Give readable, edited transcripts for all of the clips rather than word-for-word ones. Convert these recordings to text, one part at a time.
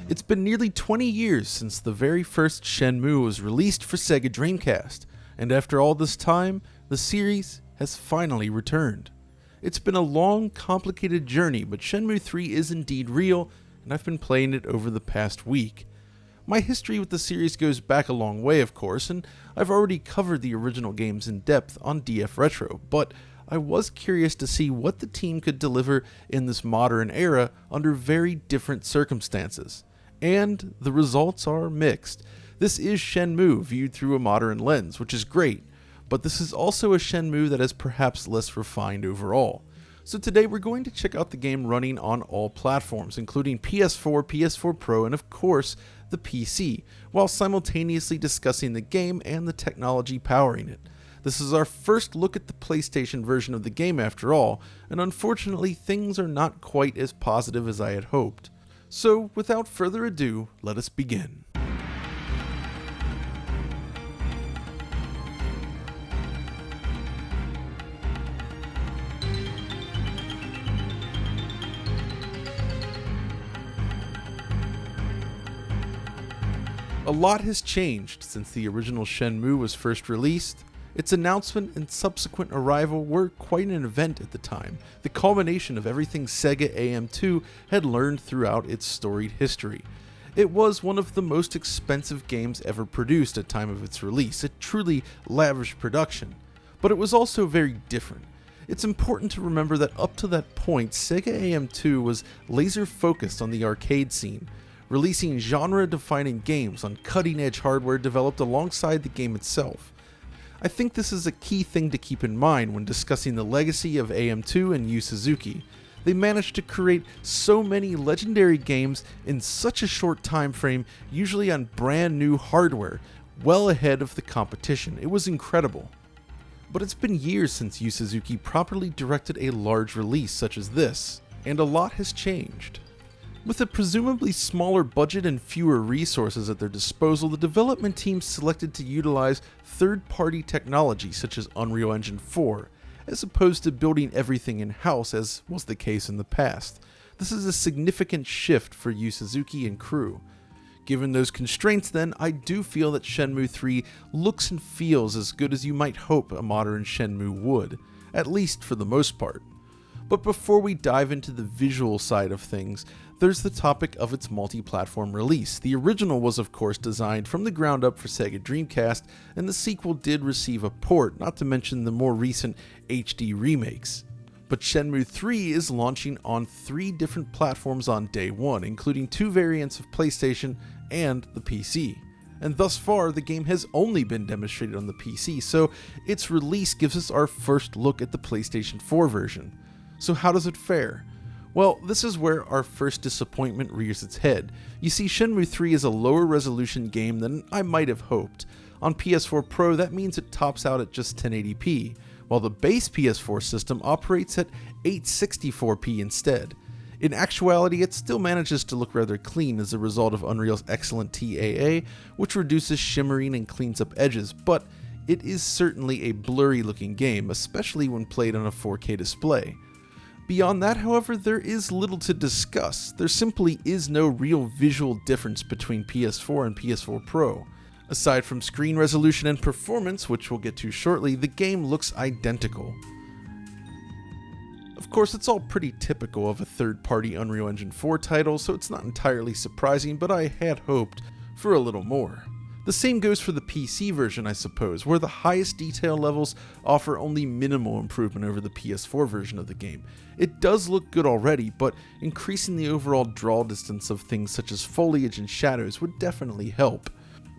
It's been nearly 20 years since the very first Shenmue was released for Sega Dreamcast, and after all this time, the series has finally returned. It's been a long, complicated journey, but Shenmue 3 is indeed real, and I've been playing it over the past week. My history with the series goes back a long way, of course, and I've already covered the original games in depth on DF Retro, but I was curious to see what the team could deliver in this modern era under very different circumstances. And the results are mixed. This is Shenmue viewed through a modern lens, which is great, but this is also a Shenmue that is perhaps less refined overall. So today we're going to check out the game running on all platforms, including PS4, PS4 Pro, and of course, the PC, while simultaneously discussing the game and the technology powering it. This is our first look at the PlayStation version of the game after all, and unfortunately things are not quite as positive as I had hoped. So without further ado, let us begin. A lot has changed since the original Shenmue was first released. Its announcement and subsequent arrival were quite an event at the time, the culmination of everything Sega AM2 had learned throughout its storied history. It was one of the most expensive games ever produced at time of its release, a truly lavish production, but it was also very different. It's important to remember that up to that point, Sega AM2 was laser focused on the arcade scene, releasing genre-defining games on cutting-edge hardware developed alongside the game itself. I think this is a key thing to keep in mind when discussing the legacy of AM2 and Yu Suzuki. They managed to create so many legendary games in such a short time frame, usually on brand new hardware, well ahead of the competition. It was incredible. But it's been years since Yu Suzuki properly directed a large release such as this, and a lot has changed. With a presumably smaller budget and fewer resources at their disposal, the development team selected to utilize third-party technology such as Unreal Engine 4, as opposed to building everything in-house as was the case in the past. This is a significant shift for Yu Suzuki and crew. Given those constraints then, I do feel that Shenmue 3 looks and feels as good as you might hope a modern Shenmue would, at least for the most part. But before we dive into the visual side of things, there's the topic of its multi-platform release. The original was of course designed from the ground up for Sega Dreamcast, and the sequel did receive a port, not to mention the more recent HD remakes. But Shenmue 3 is launching on 3 different platforms on day one, including 2 variants of PlayStation and the PC. And thus far, the game has only been demonstrated on the PC, so its release gives us our first look at the PlayStation 4 version. So how does it fare? Well, this is where our first disappointment rears its head. You see, Shenmue 3 is a lower resolution game than I might have hoped. On PS4 Pro, that means it tops out at just 1080p, while the base PS4 system operates at 864p instead. In actuality, it still manages to look rather clean as a result of Unreal's excellent TAA, which reduces shimmering and cleans up edges, but it is certainly a blurry looking game, especially when played on a 4K display. Beyond that, however, there is little to discuss. There simply is no real visual difference between PS4 and PS4 Pro. Aside from screen resolution and performance, which we'll get to shortly, the game looks identical. Of course, it's all pretty typical of a third-party Unreal Engine 4 title, so it's not entirely surprising, but I had hoped for a little more. The same goes for the PC version, I suppose, where the highest detail levels offer only minimal improvement over the PS4 version of the game. It does look good already, but increasing the overall draw distance of things such as foliage and shadows would definitely help.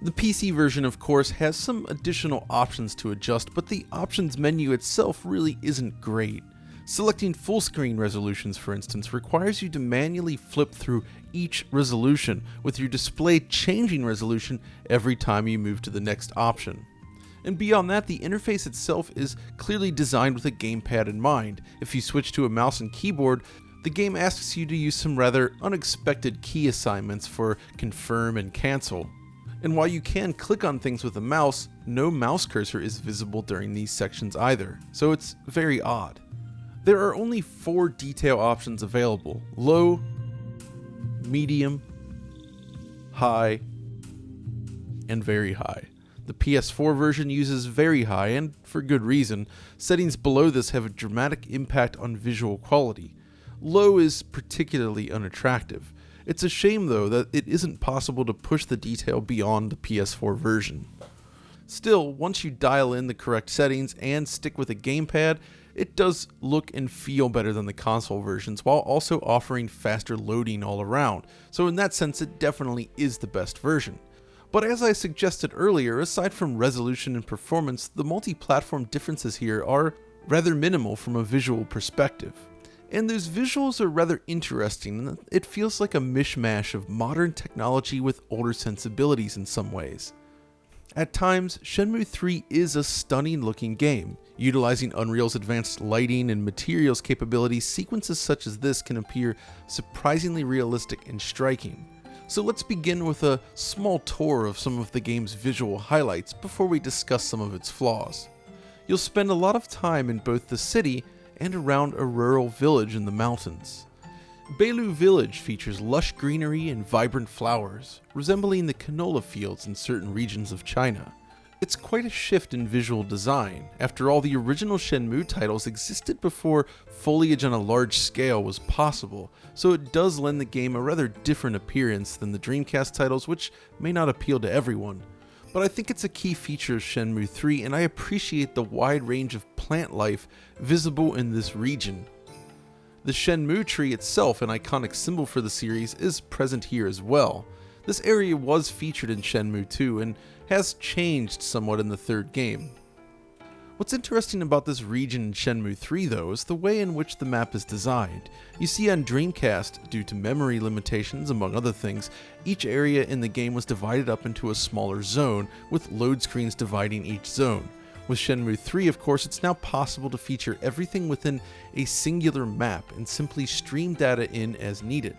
The PC version, of course, has some additional options to adjust, but the options menu itself really isn't great. Selecting full screen resolutions, for instance, requires you to manually flip through each resolution, with your display changing resolution every time you move to the next option. And beyond that, the interface itself is clearly designed with a gamepad in mind. If you switch to a mouse and keyboard, the game asks you to use some rather unexpected key assignments for confirm and cancel. And while you can click on things with a mouse, no mouse cursor is visible during these sections either, so it's very odd. There are only 4 detail options available: low, medium, high, and very high. The PS4 version uses very high, and for good reason. Settings below this have a dramatic impact on visual quality. Low is particularly unattractive. It's a shame though that it isn't possible to push the detail beyond the PS4 version. Still, once you dial in the correct settings and stick with a gamepad, it does look and feel better than the console versions while also offering faster loading all around, so in that sense it definitely is the best version. But as I suggested earlier, aside from resolution and performance, the multi-platform differences here are rather minimal from a visual perspective. And those visuals are rather interesting. It feels like a mishmash of modern technology with older sensibilities in some ways. At times, Shenmue 3 is a stunning looking game. Utilizing Unreal's advanced lighting and materials capabilities, sequences such as this can appear surprisingly realistic and striking. So let's begin with a small tour of some of the game's visual highlights before we discuss some of its flaws. You'll spend a lot of time in both the city and around a rural village in the mountains. Beilu Village features lush greenery and vibrant flowers, resembling the canola fields in certain regions of China. It's quite a shift in visual design. After all, the original Shenmue titles existed before foliage on a large scale was possible, so it does lend the game a rather different appearance than the Dreamcast titles, which may not appeal to everyone. But I think it's a key feature of Shenmue 3, and I appreciate the wide range of plant life visible in this region. The Shenmue tree itself, an iconic symbol for the series, is present here as well. This area was featured in Shenmue 2 and has changed somewhat in the third game. What's interesting about this region in Shenmue 3 though is the way in which the map is designed. You see, on Dreamcast, due to memory limitations among other things, each area in the game was divided up into a smaller zone, with load screens dividing each zone. With Shenmue 3, of course, it's now possible to feature everything within a singular map and simply stream data in as needed.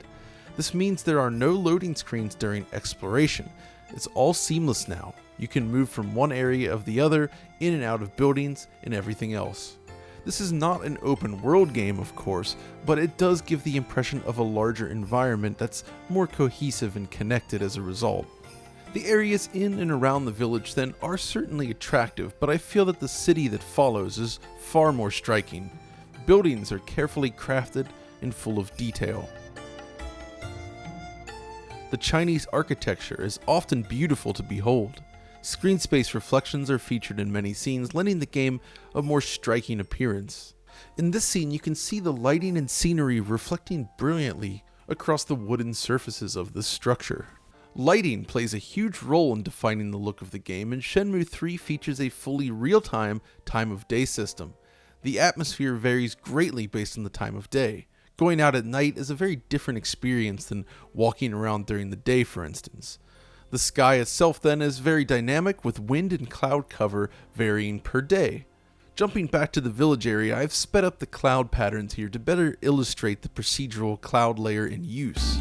This means there are no loading screens during exploration. It's all seamless now. You can move from one area of the other, in and out of buildings, and everything else. This is not an open world game, of course, but it does give the impression of a larger environment that's more cohesive and connected as a result. The areas in and around the village then are certainly attractive, but I feel that the city that follows is far more striking. Buildings are carefully crafted and full of detail. The Chinese architecture is often beautiful to behold. Screen space reflections are featured in many scenes, lending the game a more striking appearance. In this scene, you can see the lighting and scenery reflecting brilliantly across the wooden surfaces of this structure. Lighting plays a huge role in defining the look of the game, and Shenmue 3 features a fully real-time time of day system. The atmosphere varies greatly based on the time of day. Going out at night is a very different experience than walking around during the day, for instance. The sky itself then is very dynamic, with wind and cloud cover varying per day. Jumping back to the village area, I've sped up the cloud patterns here to better illustrate the procedural cloud layer in use.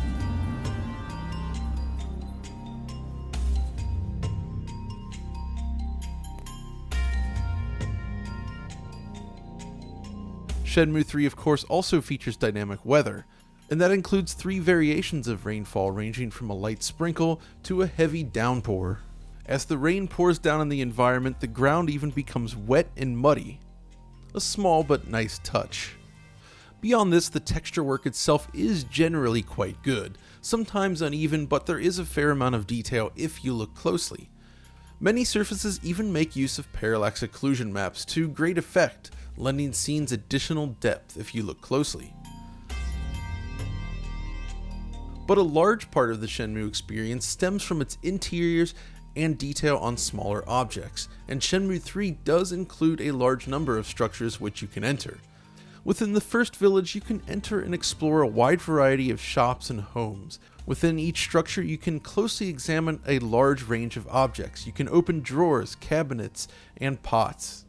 Shenmue 3, of course, also features dynamic weather, and that includes 3 variations of rainfall ranging from a light sprinkle to a heavy downpour. As the rain pours down on the environment, the ground even becomes wet and muddy. A small but nice touch. Beyond this, the texture work itself is generally quite good, sometimes uneven, but there is a fair amount of detail if you look closely. Many surfaces even make use of parallax occlusion maps to great effect, lending scenes additional depth if you look closely. But a large part of the Shenmue experience stems from its interiors and detail on smaller objects, and Shenmue 3 does include a large number of structures which you can enter. Within the first village, you can enter and explore a wide variety of shops and homes. Within each structure, you can closely examine a large range of objects. You can open drawers, cabinets, and pots.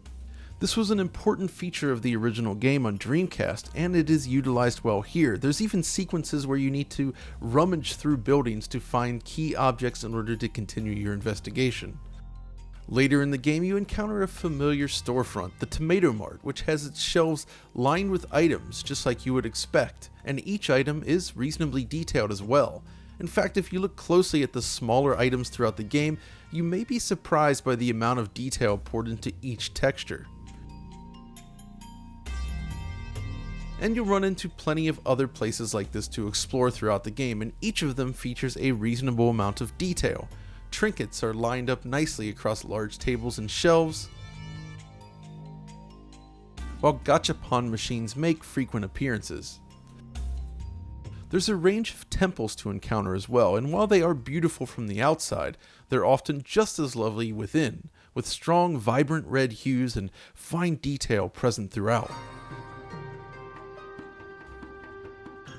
This was an important feature of the original game on Dreamcast, and it is utilized well here. There's even sequences where you need to rummage through buildings to find key objects in order to continue your investigation. Later in the game, you encounter a familiar storefront, the Tomato Mart, which has its shelves lined with items just like you would expect, and each item is reasonably detailed as well. In fact, if you look closely at the smaller items throughout the game, you may be surprised by the amount of detail poured into each texture. And you'll run into plenty of other places like this to explore throughout the game, and each of them features a reasonable amount of detail. Trinkets are lined up nicely across large tables and shelves, while gachapon machines make frequent appearances. There's a range of temples to encounter as well, and while they are beautiful from the outside, they're often just as lovely within, with strong, vibrant red hues and fine detail present throughout.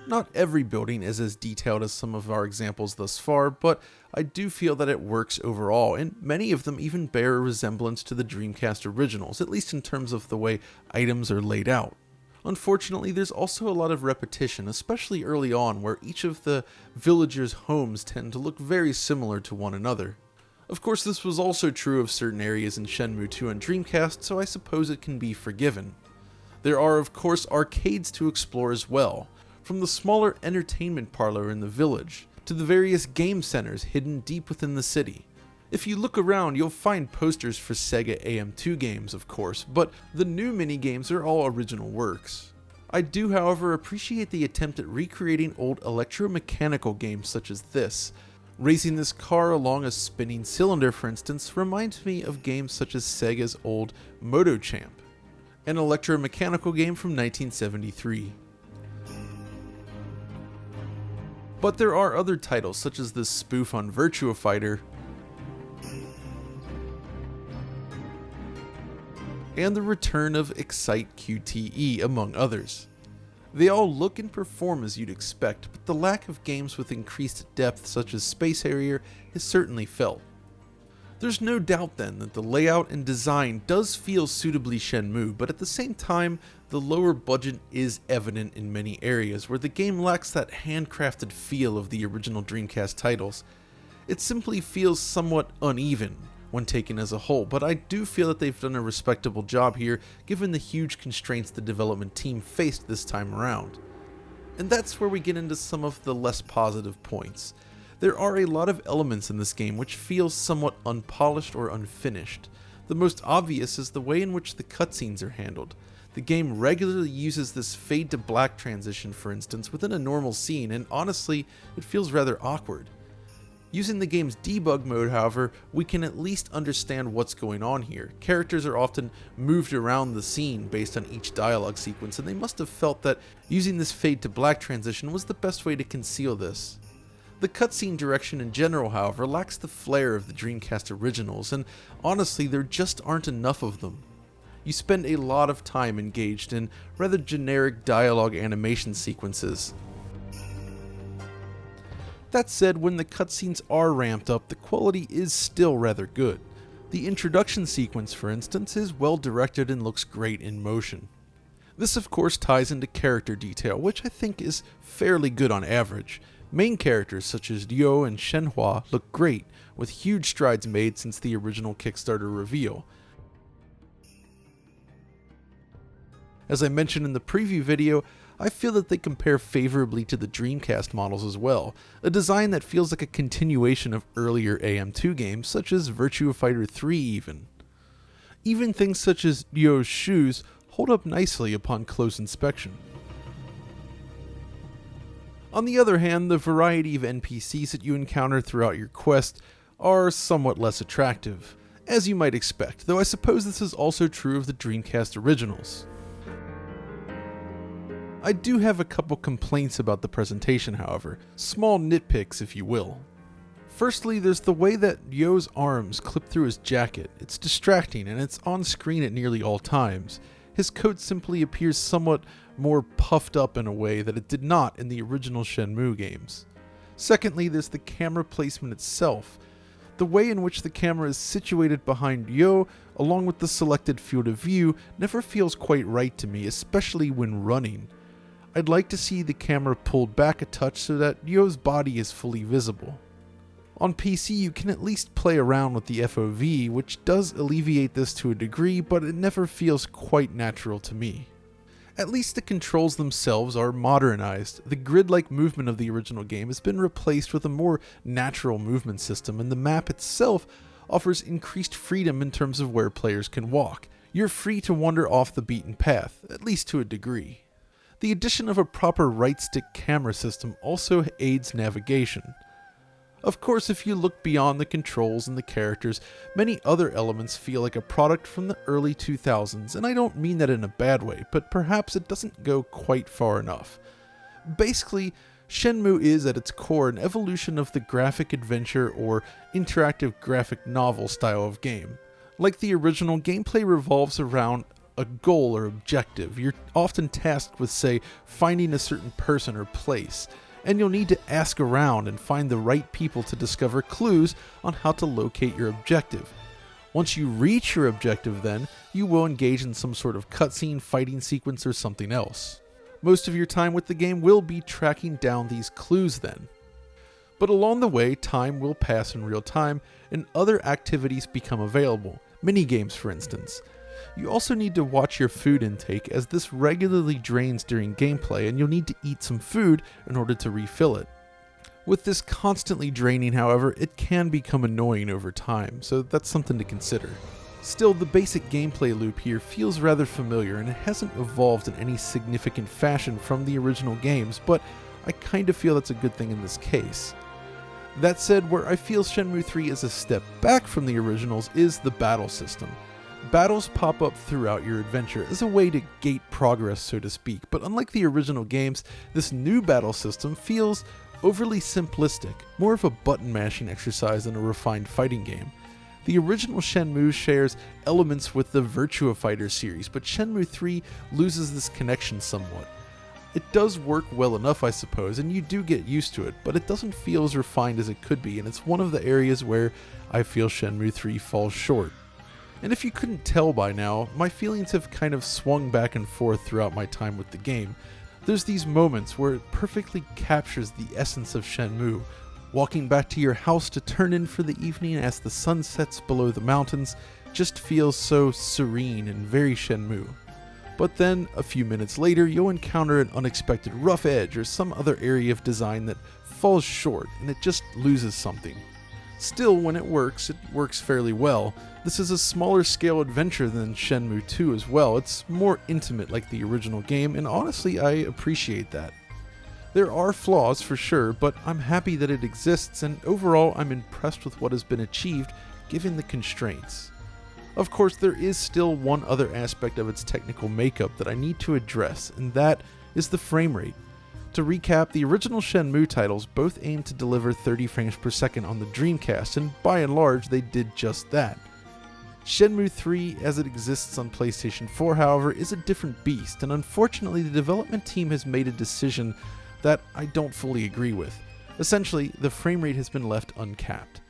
Not every building is as detailed as some of our examples thus far, but I do feel that it works overall, and many of them even bear a resemblance to the Dreamcast originals, at least in terms of the way items are laid out. Unfortunately, there's also a lot of repetition, especially early on, where each of the villagers' homes tend to look very similar to one another. Of course, this was also true of certain areas in Shenmue 2 and Dreamcast, so I suppose it can be forgiven. There are, of course, arcades to explore as well, from the smaller entertainment parlor in the village, to the various game centers hidden deep within the city. If you look around, you'll find posters for Sega AM2 games, of course, but the new minigames are all original works. I do, however, appreciate the attempt at recreating old electromechanical games such as this. Racing this car along a spinning cylinder, for instance, reminds me of games such as Sega's old Moto Champ, an electromechanical game from 1973. But there are other titles, such as this spoof on Virtua Fighter, and the return of Excite QTE, among others. They all look and perform as you'd expect, but the lack of games with increased depth such as Space Harrier is certainly felt. There's no doubt then that the layout and design does feel suitably Shenmue, but at the same time, the lower budget is evident in many areas where the game lacks that handcrafted feel of the original Dreamcast titles. It simply feels somewhat uneven when taken as a whole, but I do feel that they've done a respectable job here given the huge constraints the development team faced this time around. And that's where we get into some of the less positive points. There are a lot of elements in this game which feel somewhat unpolished or unfinished. The most obvious is the way in which the cutscenes are handled. The game regularly uses this fade to black transition, for instance, within a normal scene, and honestly, it feels rather awkward. Using the game's debug mode, however, we can at least understand what's going on here. Characters are often moved around the scene based on each dialogue sequence, and they must have felt that using this fade to black transition was the best way to conceal this. The cutscene direction in general, however, lacks the flair of the Dreamcast originals, and honestly, there just aren't enough of them. You spend a lot of time engaged in rather generic dialogue animation sequences. That said, when the cutscenes are ramped up, the quality is still rather good. The introduction sequence, for instance, is well directed and looks great in motion. This of course ties into character detail, which I think is fairly good on average. Main characters such as Ryo and Shenhua look great, with huge strides made since the original Kickstarter reveal. As I mentioned in the preview video, I feel that they compare favorably to the Dreamcast models as well, a design that feels like a continuation of earlier AM2 games such as Virtua Fighter 3 even. Even things such as Ryo's shoes hold up nicely upon close inspection. On the other hand, the variety of NPCs that you encounter throughout your quest are somewhat less attractive, as you might expect, though I suppose this is also true of the Dreamcast originals. I do have a couple complaints about the presentation, however, small nitpicks if you will. Firstly, there's the way that Ryo's arms clip through his jacket. It's distracting and it's on screen at nearly all times. His coat simply appears somewhat more puffed up in a way that it did not in the original Shenmue games. Secondly, there's the camera placement itself. The way in which the camera is situated behind Ryo, along with the selected field of view, never feels quite right to me, especially when running. I'd like to see the camera pulled back a touch so that Ryo's body is fully visible. On PC, you can at least play around with the FOV, which does alleviate this to a degree, but it never feels quite natural to me. At least the controls themselves are modernized. The grid-like movement of the original game has been replaced with a more natural movement system, and the map itself offers increased freedom in terms of where players can walk. You're free to wander off the beaten path, at least to a degree. The addition of a proper right-stick camera system also aids navigation. Of course, if you look beyond the controls and the characters, many other elements feel like a product from the early 2000s, and I don't mean that in a bad way, but perhaps it doesn't go quite far enough. Basically, Shenmue is at its core an evolution of the graphic adventure or interactive graphic novel style of game. Like the original, gameplay revolves around a goal or objective. You're often tasked with, say, finding a certain person or place, and you'll need to ask around and find the right people to discover clues on how to locate your objective. Once you reach your objective then, you will engage in some sort of cutscene, fighting sequence, or something else. Most of your time with the game will be tracking down these clues then. But along the way, time will pass in real time, and other activities become available, minigames for instance. You also need to watch your food intake, as this regularly drains during gameplay, and you'll need to eat some food in order to refill it. With this constantly draining, however, it can become annoying over time, so that's something to consider. Still, the basic gameplay loop here feels rather familiar, and it hasn't evolved in any significant fashion from the original games, but I kind of feel that's a good thing in this case. That said, where I feel Shenmue 3 is a step back from the originals is the battle system. Battles pop up throughout your adventure as a way to gate progress, so to speak, but unlike the original games, this new battle system feels overly simplistic, more of a button-mashing exercise than a refined fighting game. The original Shenmue shares elements with the Virtua Fighter series, but Shenmue 3 loses this connection somewhat. It does work well enough, I suppose, and you do get used to it, but it doesn't feel as refined as it could be, and it's one of the areas where I feel Shenmue 3 falls short. And if you couldn't tell by now, my feelings have kind of swung back and forth throughout my time with the game. There's these moments where it perfectly captures the essence of Shenmue. Walking back to your house to turn in for the evening as the sun sets below the mountains just feels so serene and very Shenmue. But then, a few minutes later, you'll encounter an unexpected rough edge or some other area of design that falls short, and it just loses something. Still, when it works fairly well. This is a smaller scale adventure than Shenmue 2 as well. It's more intimate like the original game, and honestly, I appreciate that. There are flaws for sure, but I'm happy that it exists, and overall I'm impressed with what has been achieved given the constraints. Of course, there is still one other aspect of its technical makeup that I need to address, and that is the frame rate. To recap, the original Shenmue titles both aimed to deliver 30 frames per second on the Dreamcast, and by and large they did just that. Shenmue 3, as it exists on PlayStation 4, however, is a different beast, and unfortunately the development team has made a decision that I don't fully agree with. Essentially, the frame rate has been left uncapped.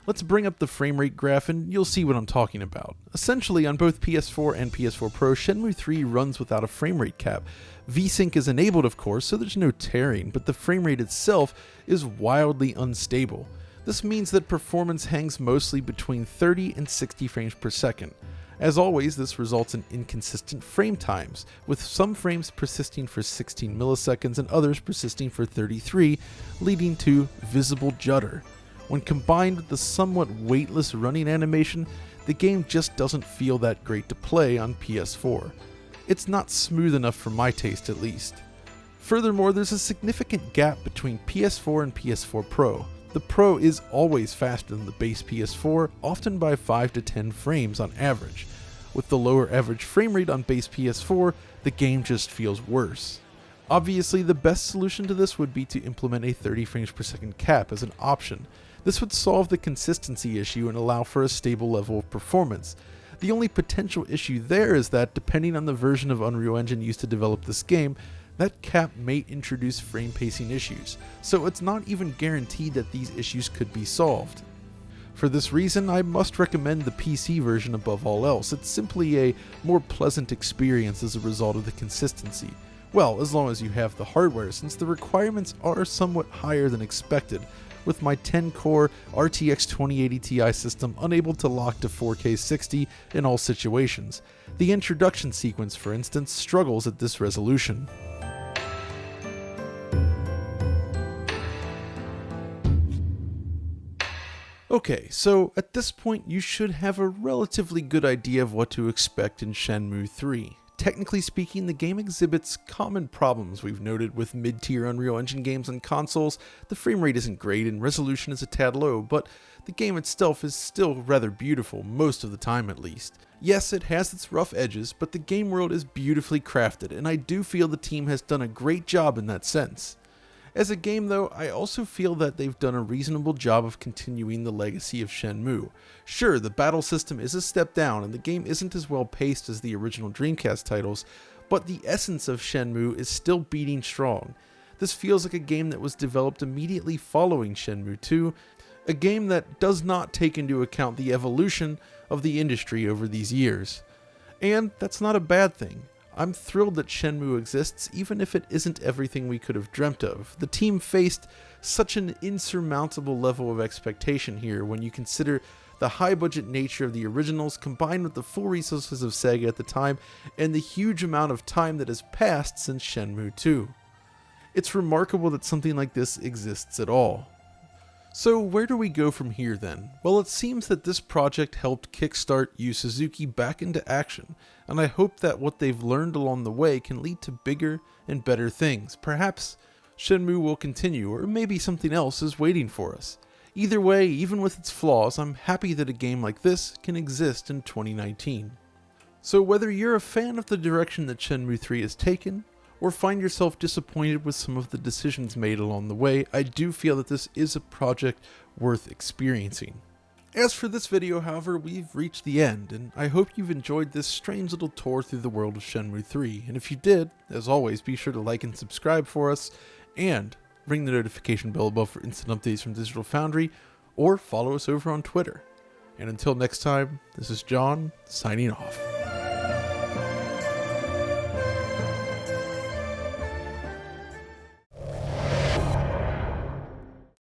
Let's bring up the frame rate graph and you'll see what I'm talking about. Essentially, on both PS4 and PS4 Pro, Shenmue 3 runs without a frame rate cap. VSync is enabled, of course, so there's no tearing, but the frame rate itself is wildly unstable. This means that performance hangs mostly between 30 and 60 frames per second. As always, this results in inconsistent frame times, with some frames persisting for 16 milliseconds and others persisting for 33, leading to visible judder. When combined with the somewhat weightless running animation, the game just doesn't feel that great to play on PS4. It's not smooth enough for my taste at least. Furthermore, there's a significant gap between PS4 and PS4 Pro. The Pro is always faster than the base PS4, often by 5 to 10 frames on average. With the lower average frame rate on base PS4, the game just feels worse. Obviously, the best solution to this would be to implement a 30 frames per second cap as an option. This would solve the consistency issue and allow for a stable level of performance. The only potential issue there is that, depending on the version of Unreal Engine used to develop this game, that cap may introduce frame pacing issues, so it's not even guaranteed that these issues could be solved. For this reason, I must recommend the PC version above all else. It's simply a more pleasant experience as a result of the consistency. Well, as long as you have the hardware, since the requirements are somewhat higher than expected. with my 10-core RTX 2080 Ti system unable to lock to 4K 60 in all situations. The introduction sequence, for instance, struggles at this resolution. Okay, so at this point you should have a relatively good idea of what to expect in Shenmue 3. Technically speaking, the game exhibits common problems we've noted with mid-tier Unreal Engine games on consoles. The frame rate isn't great and resolution is a tad low, but the game itself is still rather beautiful, most of the time at least. Yes, it has its rough edges, but the game world is beautifully crafted, and I do feel the team has done a great job in that sense. As a game though, I also feel that they've done a reasonable job of continuing the legacy of Shenmue. Sure, the battle system is a step down and the game isn't as well paced as the original Dreamcast titles, but the essence of Shenmue is still beating strong. This feels like a game that was developed immediately following Shenmue 2, a game that does not take into account the evolution of the industry over these years. And that's not a bad thing. I'm thrilled that Shenmue exists, even if it isn't everything we could have dreamt of. The team faced such an insurmountable level of expectation here when you consider the high-budget nature of the originals combined with the full resources of Sega at the time and the huge amount of time that has passed since Shenmue 2. It's remarkable that something like this exists at all. So where do we go from here then? Well, it seems that this project helped kickstart Yu Suzuki back into action, and I hope that what they've learned along the way can lead to bigger and better things. Perhaps Shenmue will continue, or maybe something else is waiting for us. Either way, even with its flaws, I'm happy that a game like this can exist in 2019. So whether you're a fan of the direction that Shenmue 3 has taken, or find yourself disappointed with some of the decisions made along the way, I do feel that this is a project worth experiencing. As for this video, however, we've reached the end, and I hope you've enjoyed this strange little tour through the world of Shenmue 3, and if you did, as always, be sure to like and subscribe for us, and ring the notification bell above for instant updates from Digital Foundry, or follow us over on Twitter. And until next time, this is John, signing off.